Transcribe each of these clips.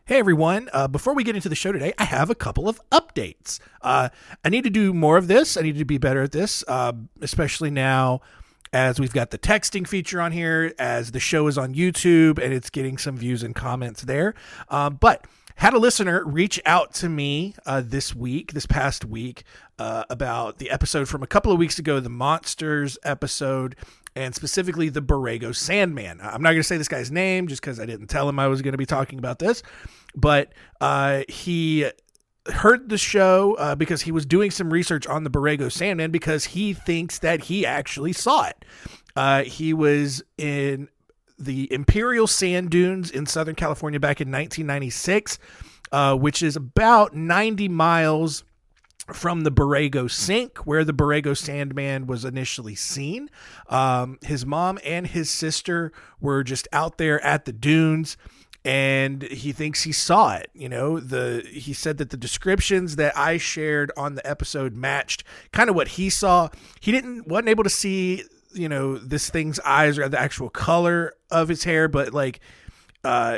Hey everyone, before we get into the show today, I have a couple of updates. I need to do more of this. I need to be better at this, especially now as we've got the texting feature on here, as the show is on YouTube and it's getting some views and comments there. But had a listener reach out to me this past week, about the episode from a couple of weeks ago, the Monsters episode, and specifically the Borrego Sandman. I'm not going to say this guy's name just because I didn't tell him I was going to be talking about this, but he heard the show because he was doing some research on the Borrego Sandman because he thinks that he actually saw it. He was in the Imperial Sand Dunes in Southern California back in 1996, which is about 90 miles from the Borrego Sink, where the Borrego Sandman was initially seen. His mom and his sister were just out there at the dunes, and he thinks he saw it. He said that the descriptions that I shared on the episode matched kind of what he saw. He wasn't able to see, this thing's eyes or the actual color of his hair, but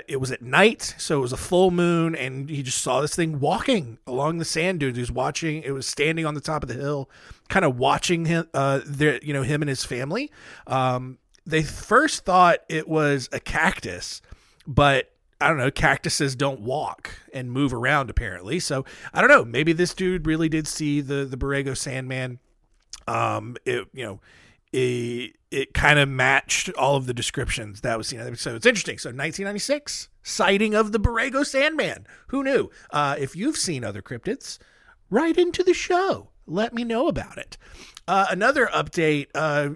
it was at night, so it was a full moon, and he just saw this thing walking along the sand dunes. It was standing on the top of the hill, kind of watching him, him and his family. They first thought it was a cactus, but I don't know, cactuses don't walk and move around apparently. So I don't know, maybe this dude really did see the Borrego Sandman. It kind of matched all of the descriptions that was seen. So it's interesting. So 1996 sighting of the Borrego Sandman. Who knew? If you've seen other cryptids, write into the show. Let me know about it. Another update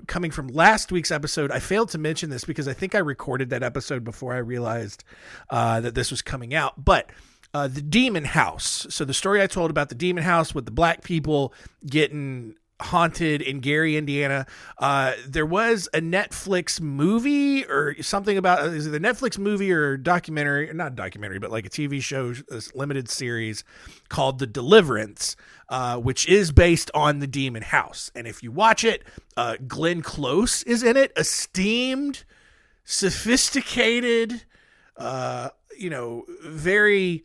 coming from last week's episode. I failed to mention this because I think I recorded that episode before I realized that this was coming out. But the Demon House. So the story I told about the Demon House with the black people getting haunted in Gary, Indiana. There was a Netflix movie or something about, is it a Netflix movie or documentary, not documentary, but like a TV show, a limited series called The Deliverance, which is based on the Demon House. And if you watch it, Glenn Close is in it, esteemed, sophisticated, very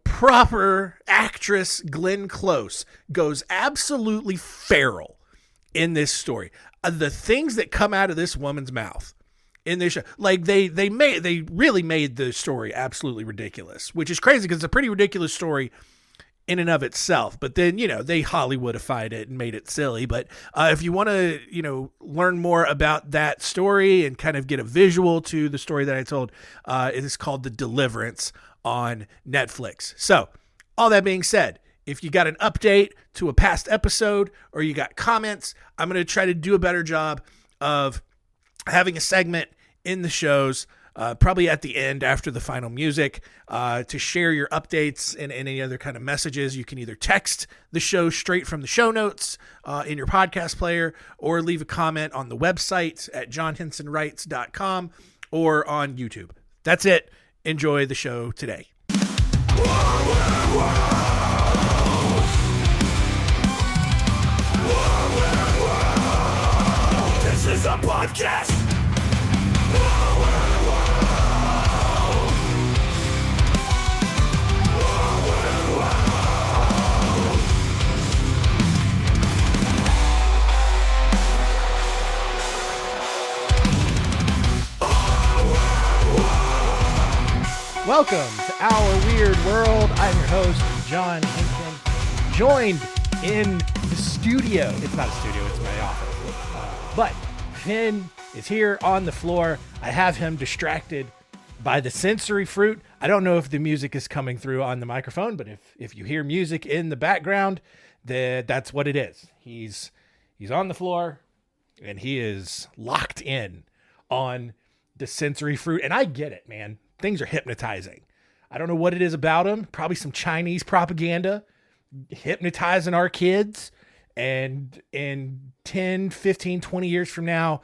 proper actress Glenn Close goes absolutely feral in this story. The things that come out of this woman's mouth in this show, they really made the story absolutely ridiculous, which is crazy because it's a pretty ridiculous story in and of itself. But then, they Hollywoodified it and made it silly. But if you want to, learn more about that story and kind of get a visual to the story that I told, it is called The Deliverance on Netflix. So all that being said, if you got an update to a past episode or you got comments, I'm going to try to do a better job of having a segment in the shows, probably at the end after the final music, to share your updates and any other kind of messages. You can either text the show straight from the show notes in your podcast player, or leave a comment on the website at johnhensonwrites.com or on YouTube. That's it. Enjoy the show today. This is a podcast. Welcome to Our Weird World. I'm your host, John Henson, joined in the studio. It's not a studio, it's my office. But Finn is here on the floor. I have him distracted by the sensory fruit. I don't know if the music is coming through on the microphone, but if you hear music in the background, that's what it is. He's on the floor, and he is locked in on the sensory fruit. And I get it, man. Things are hypnotizing. I don't know what it is about them. Probably some Chinese propaganda hypnotizing our kids. And in 10, 15, 20 years from now,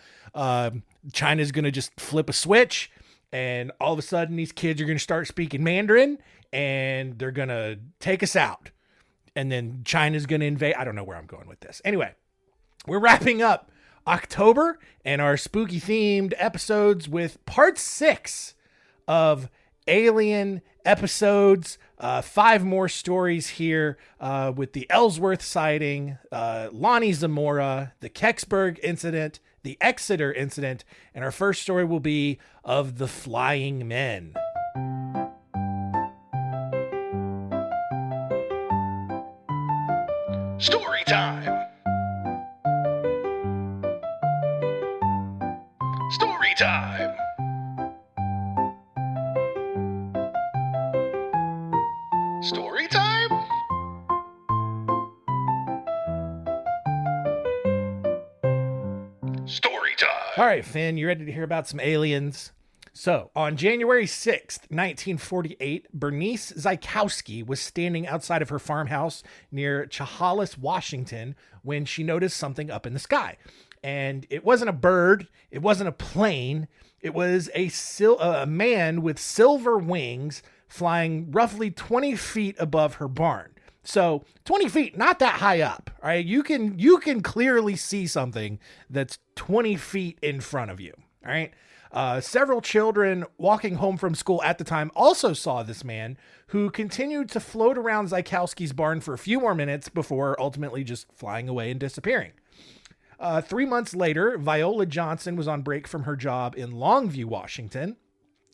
China's going to just flip a switch, and all of a sudden these kids are going to start speaking Mandarin, and they're going to take us out. And then China's going to invade. I don't know where I'm going with this. Anyway, we're wrapping up October and our spooky themed episodes with part 6 of alien episodes, 5 more stories here with the Ellsworth sighting, Lonnie Zamora, the Kecksburg Incident, the Exeter Incident, and our first story will be of the Flying Men. Story time. Story time. Story time? Story time. All right, Finn, you ready to hear about some aliens? So, on January 6th, 1948, Bernice Zykowski was standing outside of her farmhouse near Chehalis, Washington, when she noticed something up in the sky. And it wasn't a bird, it wasn't a plane, it was a man with silver wings flying roughly 20 feet above her barn. So 20 feet, not that high up, all right? You can clearly see something that's 20 feet in front of you, all right? Several children walking home from school at the time also saw this man, who continued to float around Zykowski's barn for a few more minutes before ultimately just flying away and disappearing. 3 months later, Viola Johnson was on break from her job in Longview, Washington.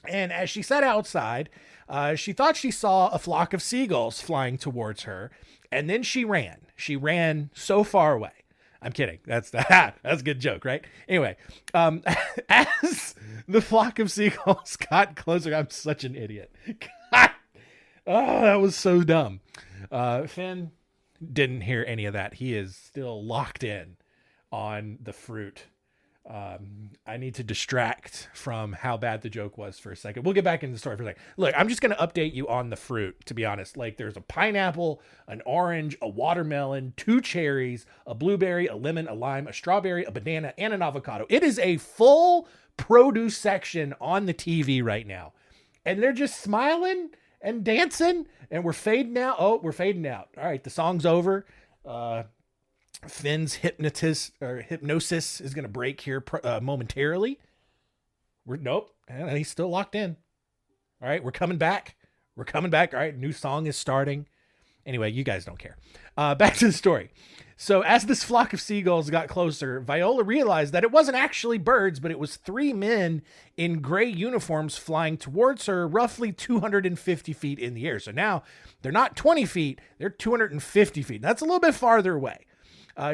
And as she sat outside, she thought she saw a flock of seagulls flying towards her. And then she ran. She ran so far away. I'm kidding. That's a good joke, right? Anyway, as the flock of seagulls got closer, I'm such an idiot. God. Oh, that was so dumb. Finn didn't hear any of that. He is still locked in on the fruit. I need to distract from how bad the joke was for a second. We'll get back into the story for a second. Look, I'm just going to update you on the fruit, to be honest. Like, there's a pineapple, an orange, a watermelon, 2 cherries, a blueberry, a lemon, a lime, a strawberry, a banana, and an avocado. It is a full produce section on the TV right now. And they're just smiling and dancing, and we're fading out. Oh, we're fading out. All right, the song's over. Finn's hypnosis is going to break here momentarily. Nope. And he's still locked in. All right. We're coming back. All right. New song is starting. Anyway, you guys don't care. Back to the story. So as this flock of seagulls got closer, Viola realized that it wasn't actually birds, but it was 3 men in gray uniforms flying towards her roughly 250 feet in the air. So now they're not 20 feet, they're 250 feet. That's a little bit farther away.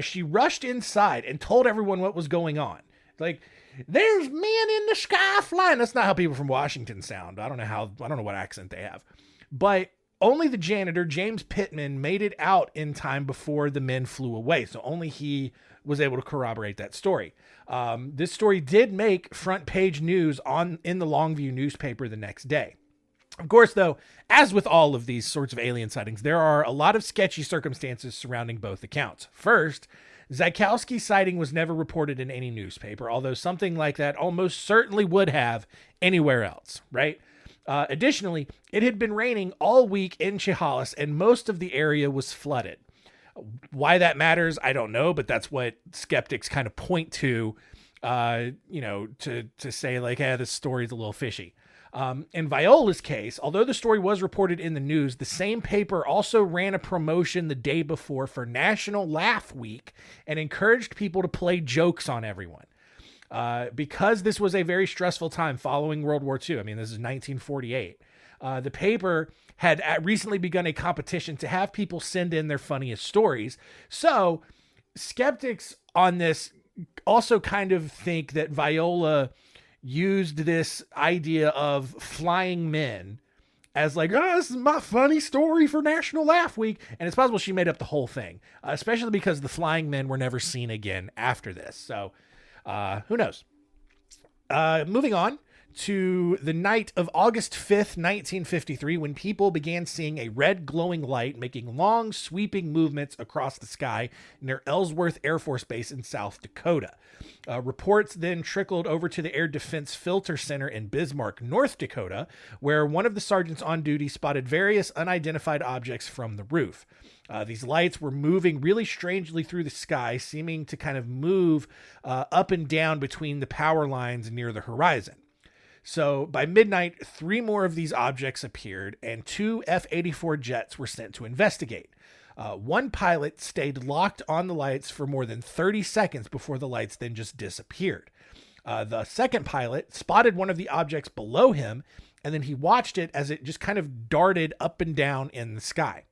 She rushed inside and told everyone what was going on. Like, there's men in the sky flying. That's not how people from Washington sound. I don't know what accent they have. But only the janitor, James Pittman, made it out in time before the men flew away. So only he was able to corroborate that story. This story did make front page news in the Longview newspaper the next day. Of course, though, as with all of these sorts of alien sightings, there are a lot of sketchy circumstances surrounding both accounts. First, Zykowski's sighting was never reported in any newspaper, although something like that almost certainly would have anywhere else, right? Additionally, it had been raining all week in Chehalis, and most of the area was flooded. Why that matters, I don't know, but that's what skeptics kind of point to, to say, like, hey, this story's a little fishy. In Viola's case, although the story was reported in the news, the same paper also ran a promotion the day before for National Laugh Week and encouraged people to play jokes on everyone. Because this was a very stressful time following World War II. I mean, this is 1948. The paper had recently begun a competition to have people send in their funniest stories. So skeptics on this also kind of think that Viola used this idea of flying men as like, oh, this is my funny story for National Laugh Week. And it's possible she made up the whole thing, especially because the flying men were never seen again after this. So who knows? Moving on to the night of August 5th, 1953, when people began seeing a red glowing light making long sweeping movements across the sky near Ellsworth Air Force Base in South Dakota. Reports then trickled over to the Air Defense Filter Center in Bismarck, North Dakota, where one of the sergeants on duty spotted various unidentified objects from the roof. These lights were moving really strangely through the sky, seeming to kind of move up and down between the power lines near the horizon. So by midnight, 3 more of these objects appeared, and 2 F-84 jets were sent to investigate. One pilot stayed locked on the lights for more than 30 seconds before the lights then just disappeared. The second pilot spotted one of the objects below him, and then he watched it as it just kind of darted up and down in the sky.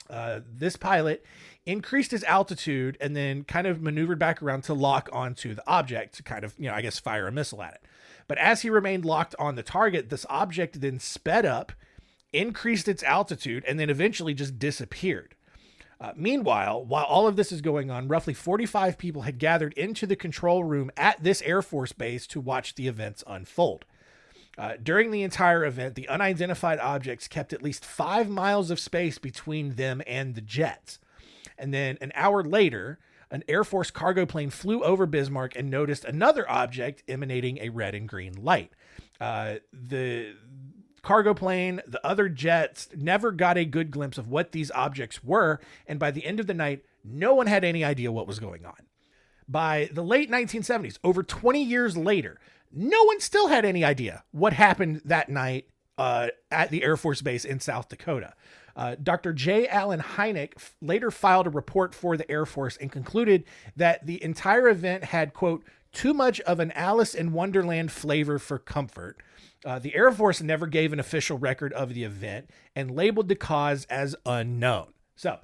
This pilot increased his altitude and then kind of maneuvered back around to lock onto the object to kind of, I guess fire a missile at it. But as he remained locked on the target, this object then sped up, increased its altitude, and then eventually just disappeared. Meanwhile, while all of this is going on, roughly 45 people had gathered into the control room at this Air Force base to watch the events unfold. During the entire event, the unidentified objects kept at least 5 miles of space between them and the jets. And then an hour later, an Air Force cargo plane flew over Bismarck and noticed another object emanating a red and green light. The cargo plane, the other jets never got a good glimpse of what these objects were, and by the end of the night, no one had any idea what was going on. By the late 1970s, over 20 years later, no one still had any idea what happened that night at the Air Force Base in South Dakota. Dr. J. Allen Hynek later filed a report for the Air Force and concluded that the entire event had, quote, too much of an Alice in Wonderland flavor for comfort. The Air Force never gave an official record of the event and labeled the cause as unknown. So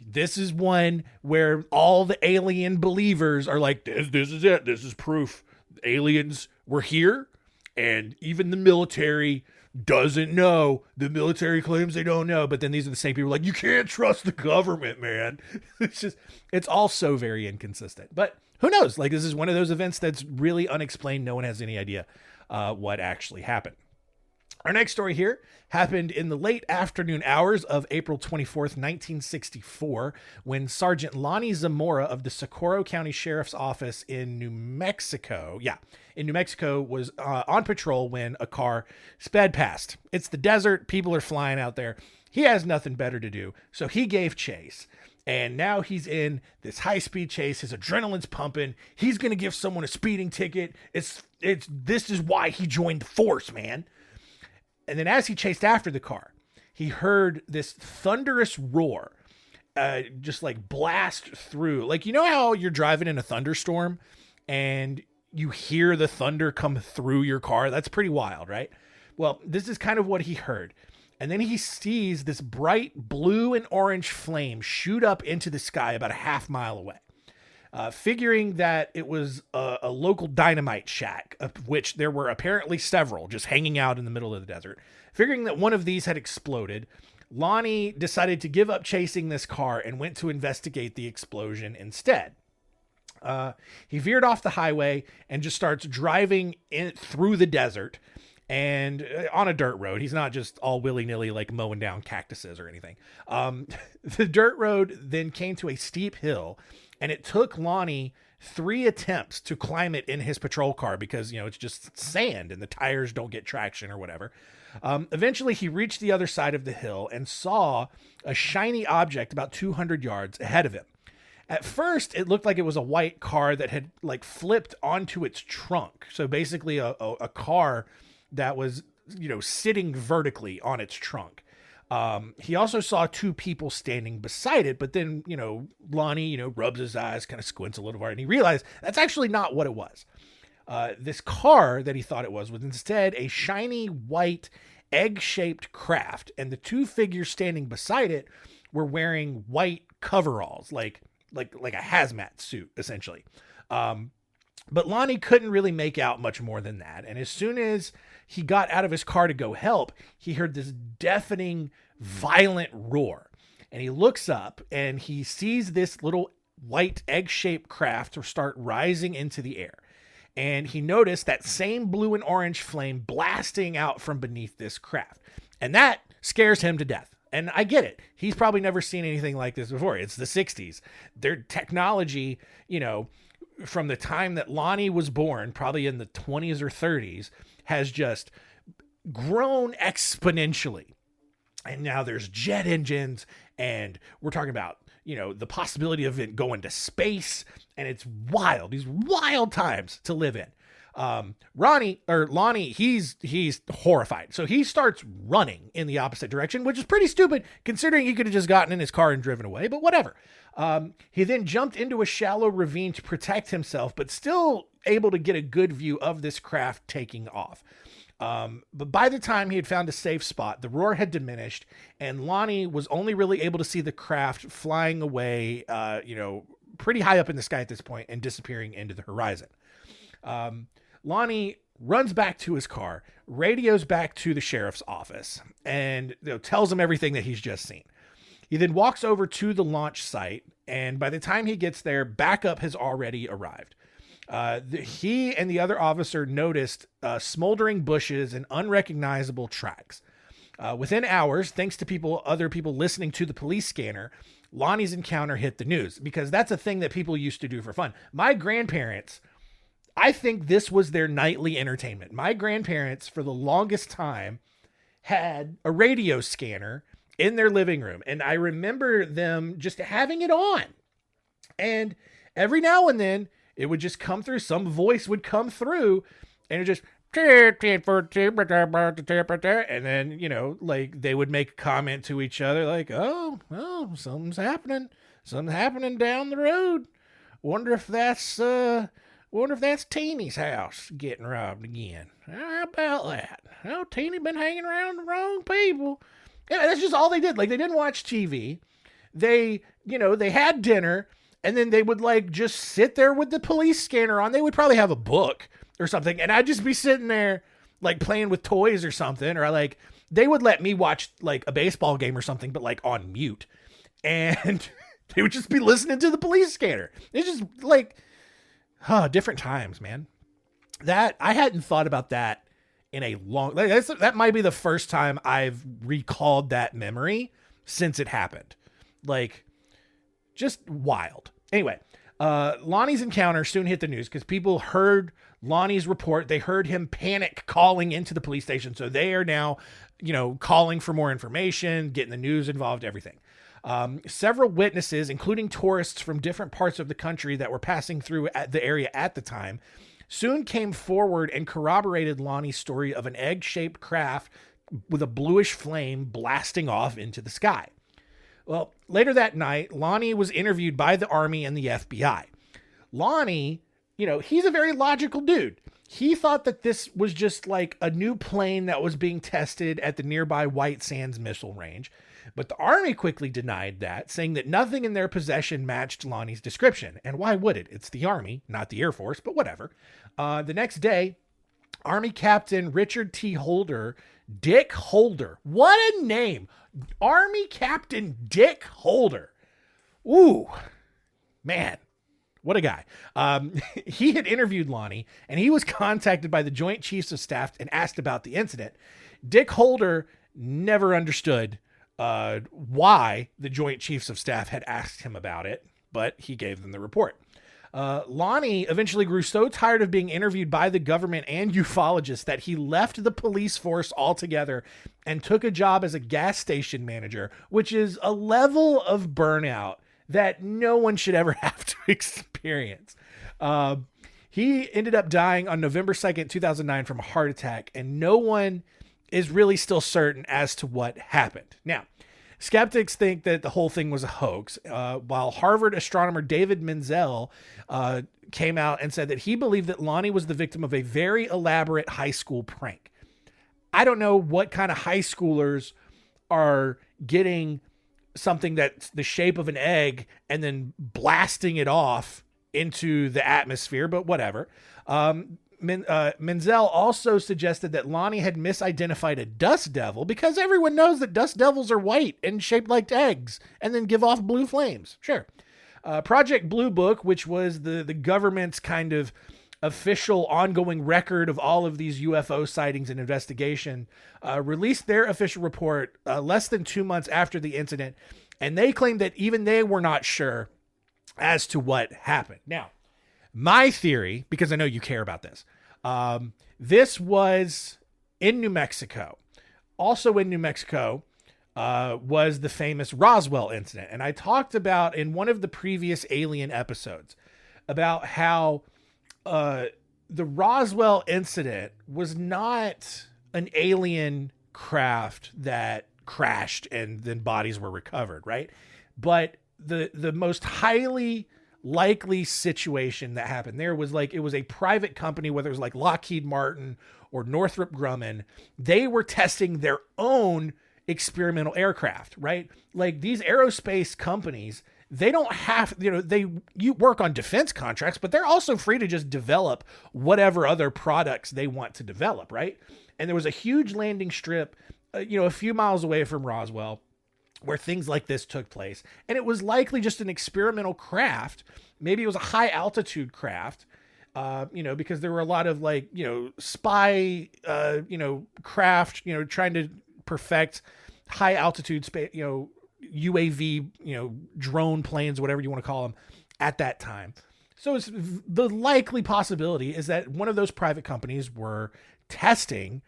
this is one where all the alien believers are like, this is it. This is proof. Aliens were here, and even the military doesn't know. The military claims they don't know, but then these are the same people like, you can't trust the government, man. It's all so very inconsistent. But who knows? Like, this is one of those events that's really unexplained. No one has any idea what actually happened. Our next story here happened in the late afternoon hours of April 24th, 1964, when Sergeant Lonnie Zamora of the Socorro County Sheriff's Office in New Mexico, was on patrol when a car sped past. It's the desert. People are flying out there. He has nothing better to do, so he gave chase. And now he's in this high-speed chase. His adrenaline's pumping. He's going to give someone a speeding ticket. This is why he joined the force, man. And then as he chased after the car, he heard this thunderous roar, just like blast through. Like, you know how you're driving in a thunderstorm and you hear the thunder come through your car? That's pretty wild, right? Well, this is kind of what he heard. And then he sees this bright blue and orange flame shoot up into the sky about a half mile away. Figuring that it was a local dynamite shack, of which there were apparently several just hanging out in the middle of the desert. Figuring that one of these had exploded, Lonnie decided to give up chasing this car and went to investigate the explosion instead. He veered off the highway and just starts driving through the desert and on a dirt road. He's not just all willy-nilly like mowing down cactuses or anything. The dirt road then came to a steep hill, and it took Lonnie 3 attempts to climb it in his patrol car because, it's just sand and the tires don't get traction or whatever. Eventually, he reached the other side of the hill and saw a shiny object about 200 yards ahead of him. At first, it looked like it was a white car that had flipped onto its trunk. So basically a car that was, sitting vertically on its trunk. He also saw 2 people standing beside it, but then, Lonnie, rubs his eyes, kind of squints a little hard, and he realized that's actually not what it was. This car that he thought it was instead a shiny white egg-shaped craft, and the 2 figures standing beside it were wearing white coveralls, like a hazmat suit, essentially. But Lonnie couldn't really make out much more than that. And as soon as he got out of his car to go help, he heard this deafening, violent roar. And he looks up and he sees this little white egg-shaped craft start rising into the air. And he noticed that same blue and orange flame blasting out from beneath this craft. And that scares him to death. And I get it. He's probably never seen anything like this before. It's the 60s. Their technology, from the time that Lonnie was born, probably in the 20s or 30s, has just grown exponentially. And now there's jet engines, and we're talking about, the possibility of it going to space, and it's wild. These wild times to live in. Lonnie, he's horrified. So he starts running in the opposite direction, which is pretty stupid considering he could have just gotten in his car and driven away, but whatever. He then jumped into a shallow ravine to protect himself, but still able to get a good view of this craft taking off. But by the time he had found a safe spot, the roar had diminished, and Lonnie was only really able to see the craft flying away, pretty high up in the sky at this point and disappearing into the horizon. Lonnie runs back to his car, radios back to the sheriff's office, and tells him everything that he's just seen. He then walks over to the launch site, and by the time he gets there, backup has already arrived. He and the other officer noticed smoldering bushes and unrecognizable tracks. Within hours, thanks to other people listening to the police scanner, Lonnie's encounter hit the news, because that's a thing that people used to do for fun. My grandparents, I think this was their nightly entertainment. My grandparents, for the longest time, had a radio scanner in their living room, and I remember them just having it on. And every now and then, it would just come through. Some voice would come through, and it just, and then, like they would make a comment to each other, like, oh, something's happening. Something's happening down the road. Wonder if that's Teeny's house getting robbed again. How about that? Oh, Teeny been hanging around the wrong people. Yeah, that's just all they did. Like, they didn't watch TV. They had dinner, and then they would like just sit there with the police scanner on. They would probably have a book or something, and I'd just be sitting there like playing with toys or something, or like they would let me watch like a baseball game or something, but like on mute, and they would just be listening to the police scanner. It's just like, different times, man. That I hadn't thought about that in a long. That might be the first time I've recalled that memory since it happened. Like, just wild. Anyway, Lonnie's encounter soon hit the news because people heard Lonnie's report. They heard him panic calling into the police station. So they are now, calling for more information, getting the news involved, everything. Several witnesses, including tourists from different parts of the country that were passing through at the area at the time, soon came forward and corroborated Lonnie's story of an egg-shaped craft with a bluish flame blasting off into the sky. Well, later that night, Lonnie was interviewed by the Army and the FBI. Lonnie, he's a very logical dude. He thought that this was just like a new plane that was being tested at the nearby White Sands Missile Range. But the Army quickly denied that, saying that nothing in their possession matched Lonnie's description. And why would it? It's the Army, not the Air Force, but whatever. The next day, Army Captain Richard T. Holder, Dick Holder. What a name! Army Captain Dick Holder. Ooh, man, what a guy. He had interviewed Lonnie, and he was contacted by the Joint Chiefs of Staff and asked about the incident. Dick Holder never understood why the Joint Chiefs of Staff had asked him about it, but he gave them the report. Lonnie eventually grew so tired of being interviewed by the government and ufologists that he left the police force altogether and took a job as a gas station manager, which is a level of burnout that no one should ever have to experience. He ended up dying on November 2nd, 2009 from a heart attack, and no one is really still certain as to what happened. Now, skeptics think that the whole thing was a hoax, while Harvard astronomer David Menzel came out and said that he believed that Lonnie was the victim of a very elaborate high school prank. I don't know what kind of high schoolers are getting something that's the shape of an egg and then blasting it off into the atmosphere, but whatever. Menzel also suggested that Lonnie had misidentified a dust devil because everyone knows that dust devils are white and shaped like eggs and then give off blue flames. Sure. Project Blue Book, which was the government's kind of official ongoing record of all of these UFO sightings and investigation, released their official report less than 2 months after the incident. And they claimed that even they were not sure as to what happened. Now, my theory, because I know you care about this, this was in New Mexico. Also in New Mexico was the famous Roswell incident. And I talked about in one of the previous Alien episodes about how the Roswell incident was not an alien craft that crashed and then bodies were recovered, right? But the most highly likely situation that happened there was like, it was a private company, whether it was like Lockheed Martin or Northrop Grumman. They were testing their own experimental aircraft, right? Like these aerospace companies, they don't have, you work on defense contracts, but they're also free to just develop whatever other products they want to develop, right? And there was a huge landing strip, a few miles away from Roswell, where things like this took place. And it was likely just an experimental craft. Maybe it was a high altitude craft, because there were a lot of spy, craft, trying to perfect high altitude space, UAV, drone planes, whatever you want to call them at that time. So it's the likely possibility is that one of those private companies were testing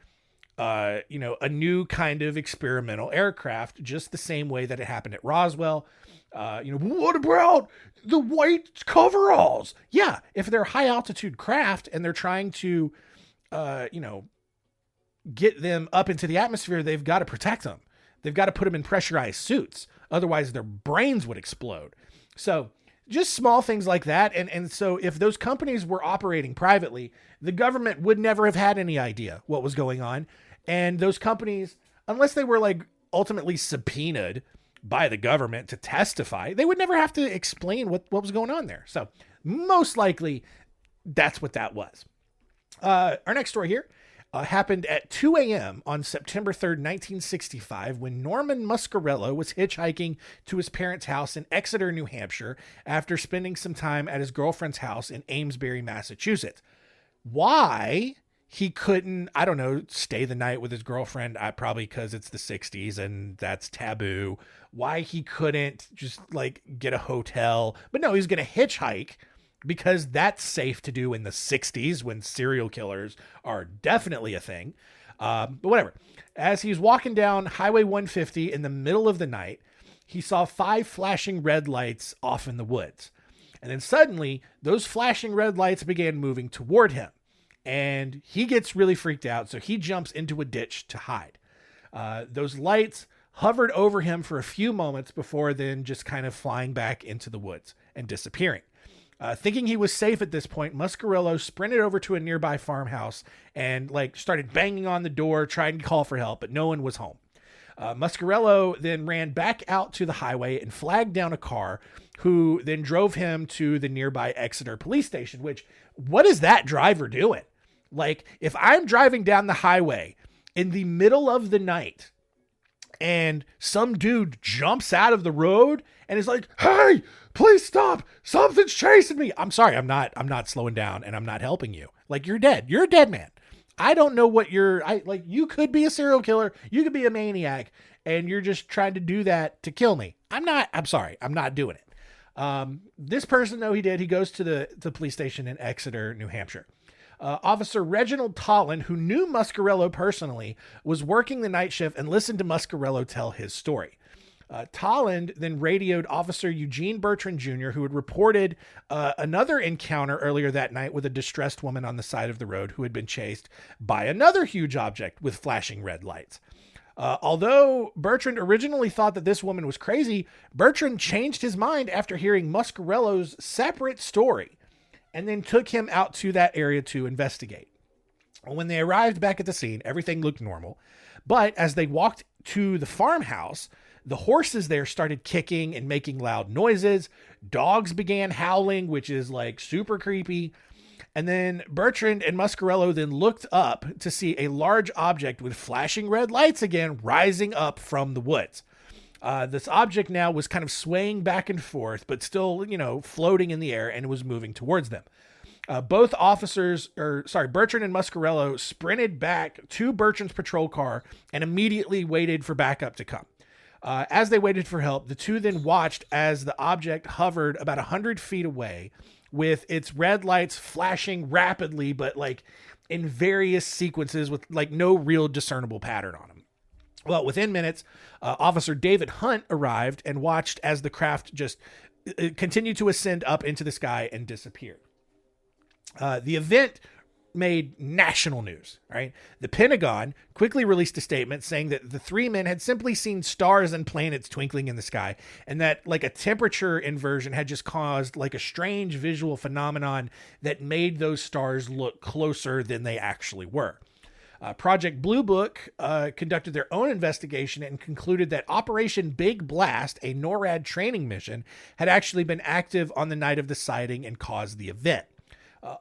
a new kind of experimental aircraft, just the same way that it happened at Roswell. What about the white coveralls? Yeah, if they're high altitude craft and they're trying to, get them up into the atmosphere, they've got to protect them. They've got to put them in pressurized suits. Otherwise, their brains would explode. So just small things like that. And so if those companies were operating privately, the government would never have had any idea what was going on. And those companies, unless they were like ultimately subpoenaed by the government to testify, they would never have to explain what was going on there. So most likely that's what that was. Our next story here happened at 2 a.m. on September 3rd, 1965, when Norman Muscarello was hitchhiking to his parents' house in Exeter, New Hampshire, after spending some time at his girlfriend's house in Amesbury, Massachusetts. Why he couldn't, I don't know, stay the night with his girlfriend, probably because it's the 60s and that's taboo. Why he couldn't just get a hotel. But no, he's going to hitchhike because that's safe to do in the 60s when serial killers are definitely a thing. But whatever. As he's walking down Highway 150 in the middle of the night, he saw 5 flashing red lights off in the woods. And then suddenly, those flashing red lights began moving toward him. And he gets really freaked out, so he jumps into a ditch to hide. Those lights hovered over him for a few moments before then just kind of flying back into the woods and disappearing. Thinking he was safe at this point, Muscarello sprinted over to a nearby farmhouse and started banging on the door, trying to call for help, but no one was home. Muscarello then ran back out to the highway and flagged down a car, who then drove him to the nearby Exeter police station, which, what is that driver doing? If I'm driving down the highway in the middle of the night and some dude jumps out of the road and is like, "Hey, please stop. Something's chasing me." I'm sorry. I'm not slowing down and I'm not helping you. You're dead. You're a dead man. I don't know what you could be a serial killer. You could be a maniac and you're just trying to do that to kill me. I'm sorry. I'm not doing it. This person, though, he did. He goes to the police station in Exeter, New Hampshire. Officer Reginald Tollin, who knew Muscarello personally, was working the night shift and listened to Muscarello tell his story. Tollin then radioed Officer Eugene Bertrand Jr., who had reported another encounter earlier that night with a distressed woman on the side of the road who had been chased by another huge object with flashing red lights. Although Bertrand originally thought that this woman was crazy, Bertrand changed his mind after hearing Muscarello's separate story and then took him out to that area to investigate. When they arrived back at the scene, everything looked normal. But as they walked to the farmhouse, the horses there started kicking and making loud noises. Dogs began howling, which is super creepy. And then Bertrand and Muscarello then looked up to see a large object with flashing red lights again rising up from the woods. This object now was kind of swaying back and forth, but still, floating in the air, and it was moving towards them. Bertrand and Muscarello sprinted back to Bertrand's patrol car and immediately waited for backup to come. As they waited for help, the two then watched as the object hovered about 100 feet away with its red lights flashing rapidly, but in various sequences with no real discernible pattern on them. Well, within minutes, Officer David Hunt arrived and watched as the craft just continued to ascend up into the sky and disappeared. The event made national news, right? The Pentagon quickly released a statement saying that the three men had simply seen stars and planets twinkling in the sky, and that like a temperature inversion had just caused like a strange visual phenomenon that made those stars look closer than they actually were. Project Blue Book conducted their own investigation and concluded that Operation Big Blast, a NORAD training mission, had actually been active on the night of the sighting and caused the event.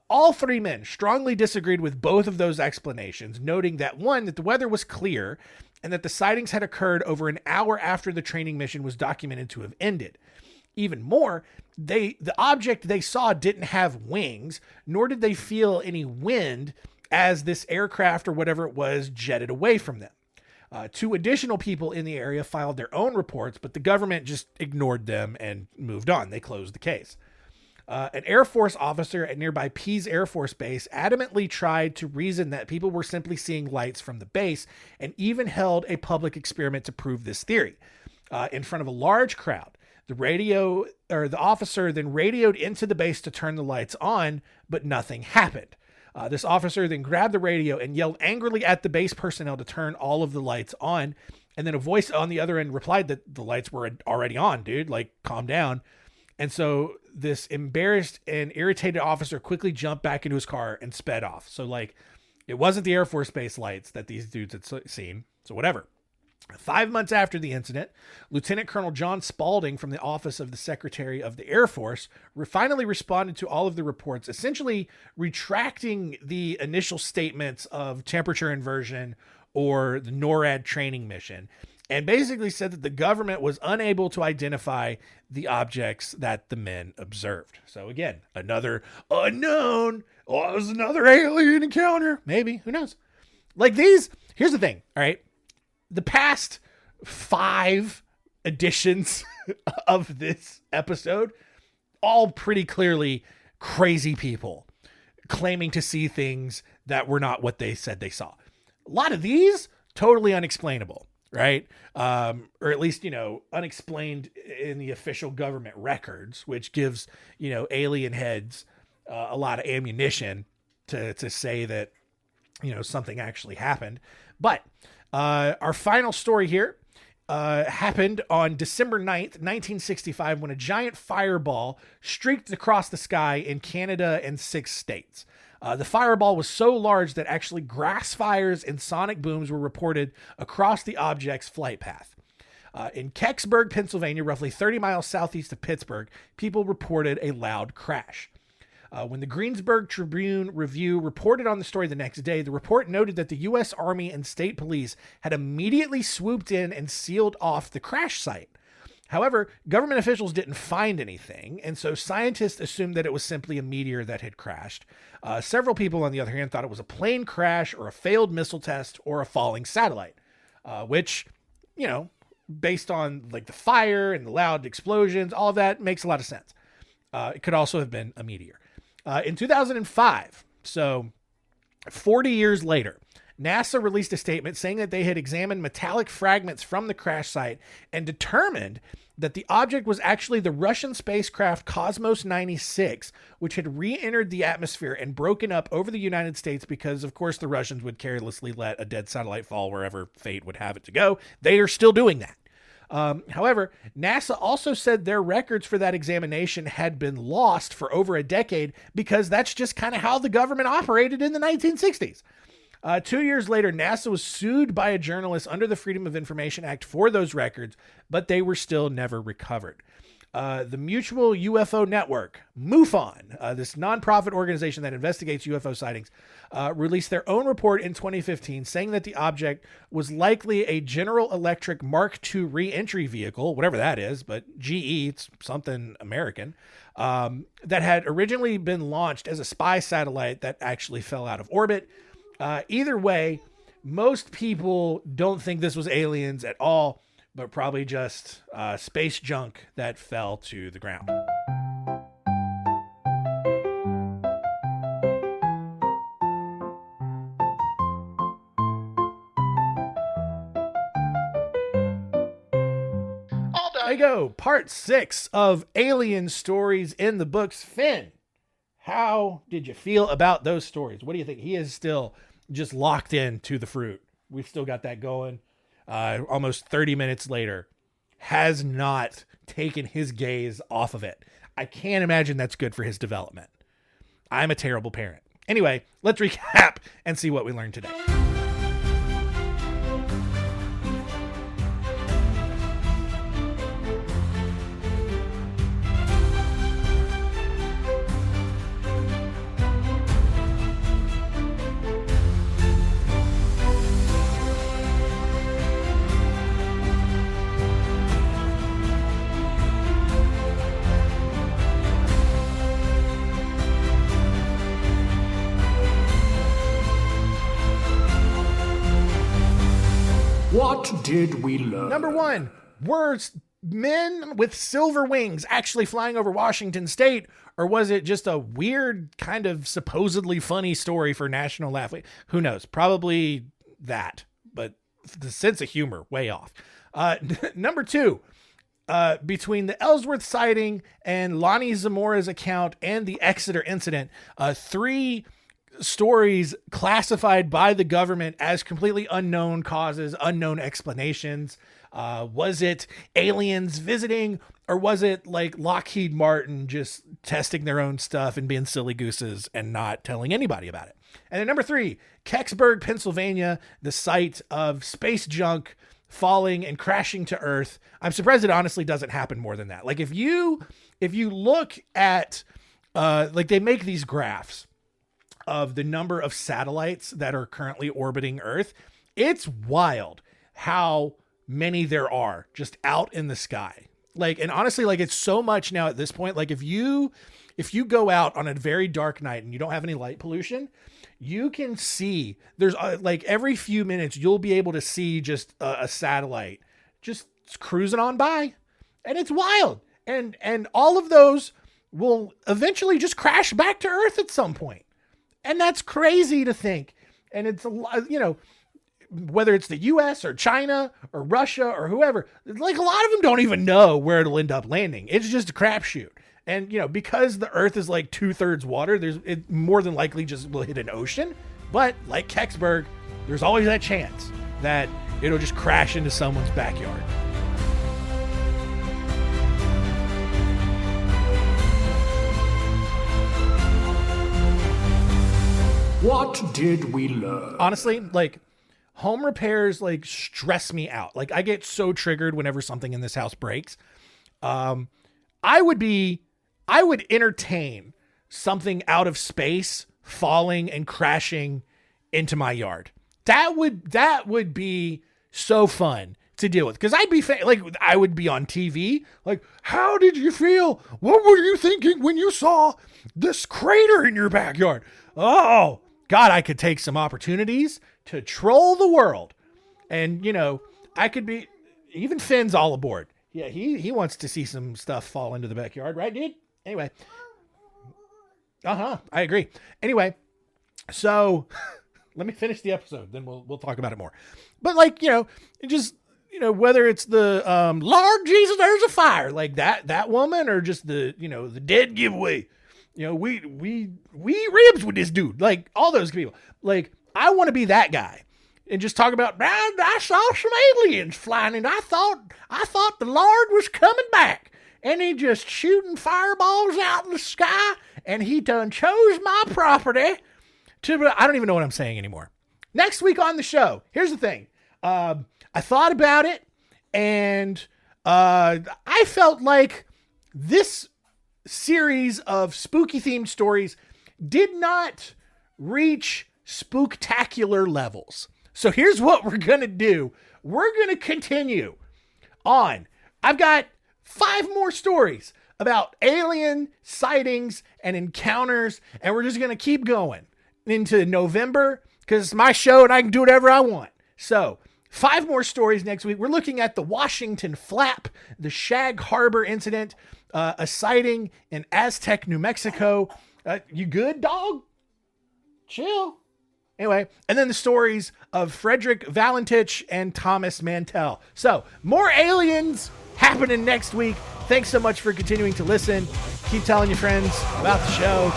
All three men strongly disagreed with both of those explanations, noting that one, that the weather was clear and that the sightings had occurred over an hour after the training mission was documented to have ended. Even more, the object they saw didn't have wings, nor did they feel any wind as this aircraft or whatever it was jetted away from them. Two additional people in the area filed their own reports, but the government just ignored them and moved on. They closed the case. An Air Force officer at nearby Pease Air Force Base adamantly tried to reason that people were simply seeing lights from the base, and even held a public experiment to prove this theory. In front of a large crowd, the officer then radioed into the base to turn the lights on, but nothing happened. This officer then grabbed the radio and yelled angrily at the base personnel to turn all of the lights on. And then a voice on the other end replied that the lights were already on, dude. Like, calm down. And so this embarrassed and irritated officer quickly jumped back into his car and sped off. So, like, it wasn't the Air Force Base lights that these dudes had seen. So whatever. 5 months after the incident, Lieutenant Colonel John Spaulding from the Office of the Secretary of the Air Force finally responded to all of the reports, essentially retracting the initial statements of temperature inversion or the NORAD training mission, and basically said that the government was unable to identify the objects that the men observed. So again, another unknown. Oh, it was another alien encounter. Maybe. Who knows? Like these, here's the thing, all right? The past 5 editions of this episode, all pretty clearly crazy people claiming to see things that were not what they said they saw. A lot of these, totally unexplainable, right? Or at least, unexplained in the official government records, which gives, alien heads a lot of ammunition to say that, something actually happened. But our final story here happened on December 9th, 1965, when a giant fireball streaked across the sky in Canada and 6 states. The fireball was so large that actually grass fires and sonic booms were reported across the object's flight path. In Kecksburg, Pennsylvania, roughly 30 miles southeast of Pittsburgh, people reported a loud crash. When the Greensburg Tribune-Review reported on the story the next day, the report noted that the U.S. Army and state police had immediately swooped in and sealed off the crash site. However, government officials didn't find anything, and so scientists assumed that it was simply a meteor that had crashed. Several people, on the other hand, thought it was a plane crash or a failed missile test or a falling satellite, which, based on like the fire and the loud explosions, all of that makes a lot of sense. It could also have been a meteor. In 2005, so 40 years later, NASA released a statement saying that they had examined metallic fragments from the crash site and determined that the object was actually the Russian spacecraft Cosmos 96, which had re-entered the atmosphere and broken up over the United States because, of course, the Russians would carelessly let a dead satellite fall wherever fate would have it to go. They are still doing that. However, NASA also said their records for that examination had been lost for over a decade because that's just kind of how the government operated in the 1960s. 2 years later, NASA was sued by a journalist under the Freedom of Information Act for those records, but they were still never recovered. The Mutual UFO Network, MUFON, this nonprofit organization that investigates UFO sightings, released their own report in 2015 saying that the object was likely a General Electric Mark II re-entry vehicle, whatever that is, but GE, it's something American, that had originally been launched as a spy satellite that actually fell out of orbit. Either way, most people don't think this was aliens at all, but probably just space junk that fell to the ground. There you go. Part 6 of Alien Stories in the Books. Finn, How did you feel about those stories? What do you think? He is still just locked in to the fruit. We've still got that going. Almost 30 minutes later, has not taken his gaze off of it. I can't imagine that's good for his development. I'm a terrible parent. Anyway, let's recap and see what we learned today. What did we learn? Number one, were men with silver wings actually flying over Washington State, or was it just a weird kind of supposedly funny story for National Laugh Week? Who knows? Probably that, but the sense of humor, way off. Number two, between the Ellsworth sighting and Lonnie Zamora's account and the Exeter incident, 3 stories classified by the government as completely unknown causes, unknown explanations. Was it aliens visiting, or was it like Lockheed Martin just testing their own stuff and being silly gooses and not telling anybody about it? And then number 3, Kecksburg, Pennsylvania, the site of space junk falling and crashing to Earth. I'm surprised it honestly doesn't happen more than that. Like if you look at, like they make these graphs of the number of satellites that are currently orbiting Earth, it's wild how many there are just out in the sky. Like, and honestly, like it's so much now at this point. Like if you go out on a very dark night and you don't have any light pollution, you can see there's like every few minutes, you'll be able to see just a satellite just cruising on by, and it's wild. And all of those will eventually just crash back to Earth at some point. And that's crazy to think. And it's a lot, you know, whether it's the US or China or Russia or whoever, like a lot of them don't even know where it'll end up landing. It's just a crapshoot. And, you know, because the Earth is like 2/3 water, it more than likely just will hit an ocean. But like Kecksburg, there's always that chance that it'll just crash into someone's backyard. What did we learn? Honestly, like home repairs like stress me out. Like I get so triggered whenever something in this house breaks. I would entertain something out of space falling and crashing into my yard. That would be so fun to deal with. Cause I would be on TV. Like, how did you feel? What were you thinking when you saw this crater in your backyard? Oh God, I could take some opportunities to troll the world. And, you know, I could be, even Finn's all aboard. Yeah, he wants to see some stuff fall into the backyard, right, dude? Anyway. I agree. Anyway, so let me finish the episode, then we'll talk about it more. But like, you know, just, you know, whether it's the Lord Jesus, there's a fire, like that woman, or just the, you know, the dead giveaway. You know, we eat ribs with this dude. Like all those people. Like I want to be that guy and just talk about, I saw some aliens flying and I thought the Lord was coming back, and he just shooting fireballs out in the sky, and he done chose my property to, I don't even know what I'm saying anymore. Next week on the show, here's the thing. I thought about it, and I felt like this series of spooky themed stories did not reach spooktacular levels. So here's what we're going to do. We're going to continue on. I've got 5 more stories about alien sightings and encounters, and we're just going to keep going into November because it's my show and I can do whatever I want. So 5 more stories next week. We're looking at the Washington Flap, the Shag Harbor incident, a sighting in Aztec, New Mexico. You good, dog? Chill. Anyway, and then the stories of Frederick Valentich and Thomas Mantell. So more aliens happening next week. Thanks so much for continuing to listen. Keep telling your friends about the show.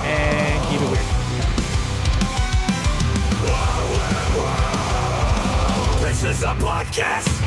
and keep it weird. This is a podcast